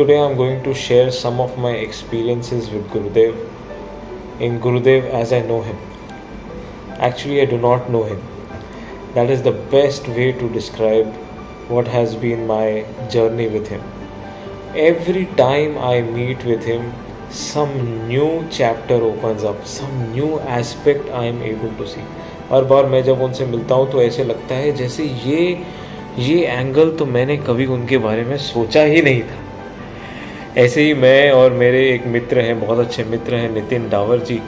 Today I'm going to share some of my experiences with Gurudev, in Gurudev as I know him. Actually, I do not know him. That is the best way to describe what has been my journey with him. Every time I meet with him, some new chapter opens up, some new aspect I am able to see. हर बार मैं जब उनसे मिलता हूँ तो ऐसे लगता है जैसे ये एंगल तो मैंने कभी उनके बारे में सोचा ही नहीं था. ऐसे ही मैं और मेरे एक मित्र हैं, बहुत अच्छे मित्र हैं, नितिन डावर जी,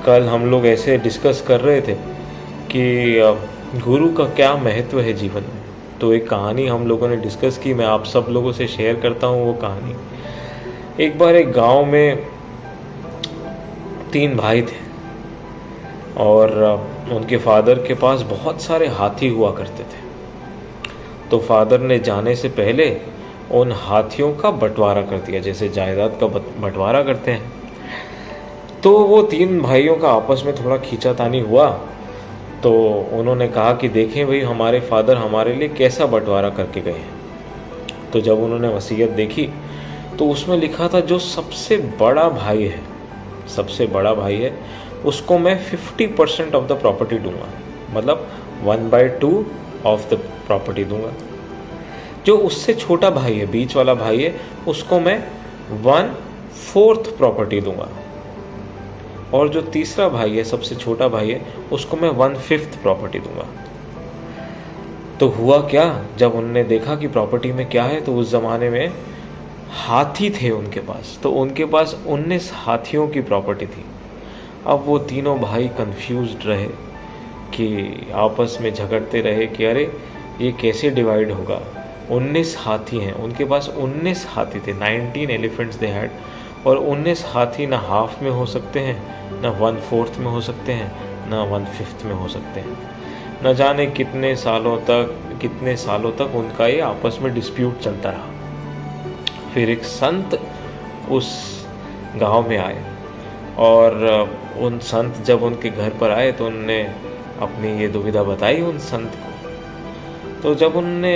कल हम लोग ऐसे डिस्कस कर रहे थे कि गुरु का क्या महत्व है जीवन में. तो एक कहानी हम लोगों ने डिस्कस की, मैं आप सब लोगों से शेयर करता हूँ वो कहानी. एक बार एक गांव में 3 भाई थे और उनके फादर के पास बहुत सारे हाथी हुआ करते थे. तो फादर ने जाने से पहले उन हाथियों का बंटवारा कर दिया, जैसे जायदाद का बंटवारा करते हैं. तो वो 3 भाइयों का आपस में थोड़ा खींचातानी हुआ. तो उन्होंने कहा कि देखें भाई, हमारे फादर हमारे लिए कैसा बंटवारा करके गए हैं. तो जब उन्होंने वसीयत देखी तो उसमें लिखा था जो सबसे बड़ा भाई है उसको मैं 50% ऑफ द प्रॉपर्टी दूंगा, मतलब 1/2 ऑफ द प्रॉपर्टी दूंगा. जो उससे छोटा भाई है, बीच वाला भाई है, उसको मैं 1/4 प्रॉपर्टी दूंगा. और जो तीसरा भाई है, सबसे छोटा भाई है, उसको मैं 1/5 प्रॉपर्टी दूंगा. तो हुआ क्या, जब उन्होंने देखा कि प्रॉपर्टी में क्या है, तो उस ज़माने में हाथी थे उनके पास. तो उनके पास 19 हाथियों की प्रॉपर्टी थी. अब वो तीनों भाई कंफ्यूज्ड रहे कि आपस में झगड़ते रहे कि अरे ये कैसे डिवाइड होगा. 19 हाथी हैं उनके पास, 19 हाथी थे, 19 एलिफेंट्स दे हैड. और 19 हाथी ना हाफ में हो सकते हैं, ना 1/4 में हो सकते हैं, ना 1/5 में हो सकते हैं. न जाने कितने सालों तक उनका ये आपस में डिस्प्यूट चलता रहा. फिर एक संत उस गांव में आए और उन संत जब उनके घर पर आए तो उनने अपनी ये दुविधा बताई उन संत को. तो जब उनने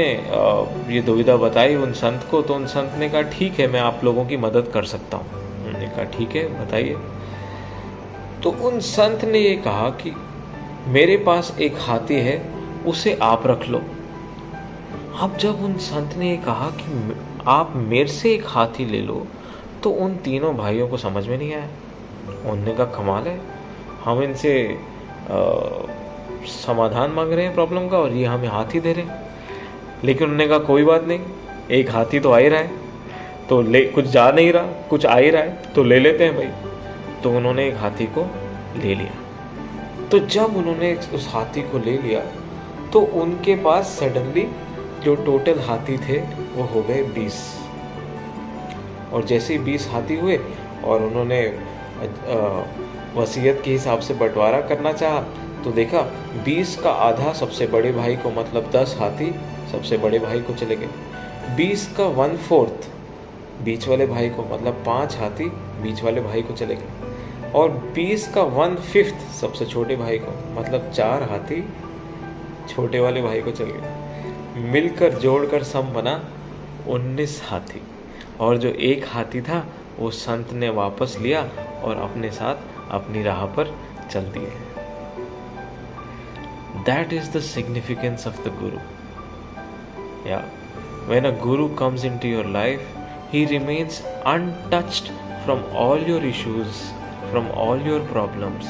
ये दुविधा बताई उन संत को, तो उन संत ने कहा ठीक है, मैं आप लोगों की मदद कर सकता हूँ. उन्होंने कहा ठीक है, बताइए. तो उन संत ने ये कहा कि मेरे पास एक हाथी है, उसे आप रख लो. अब जब उन संत ने ये कहा कि आप मेरे से एक हाथी ले लो, तो उन तीनों भाइयों को समझ में नहीं आया. उन्होंने कहा कमाल है, हम इनसे समाधान मांग रहे हैं प्रॉब्लम का और ये हमें हाथी दे रहे हैं. लेकिन उन्होंने कहा कोई बात नहीं, एक हाथी तो आ ही रहा है, तो कुछ जा नहीं रहा, कुछ आ ही रहा है, तो ले लेते हैं भाई. तो उन्होंने एक हाथी को ले लिया. तो जब उन्होंने उस हाथी को ले लिया तो उनके पास सडनली जो टोटल हाथी थे वो हो गए 20. और जैसे ही 20 हाथी हुए और उन्होंने वसीयत के हिसाब से बंटवारा करना चाहा, तो देखा 20 का आधा सबसे बड़े भाई को, मतलब 10 हाथी सबसे बड़े भाई को चले गए. 20 का 1/4 बीच वाले भाई को, मतलब 5 हाथी बीच वाले भाई को चले गए. और 20 का 1/5 सबसे छोटे भाई को, मतलब 4 हाथी छोटे वाले भाई को चले गए. मिलकर जोड़कर सम बना 19 हाथी. और जो एक हाथी था वो संत ने वापस लिया और अपने साथ अपनी राह पर चल दिए. That is the significance of the Guru. Yeah, when a Guru comes into your life, he remains untouched from all your issues, from all your problems.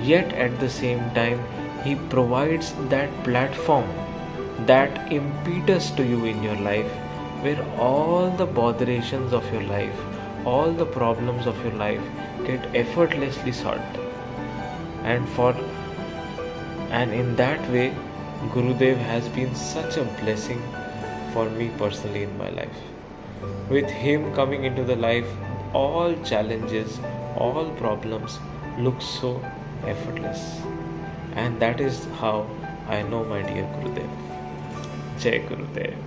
Yet at the same time, he provides that platform, that impetus to you in your life, where all the botherations of your life, all the problems of your life get effortlessly solved. And in that way, Gurudev has been such a blessing for me personally in my life. With him coming into the life, all challenges, all problems look so effortless. And that is how I know my dear Gurudev. Jai Gurudev.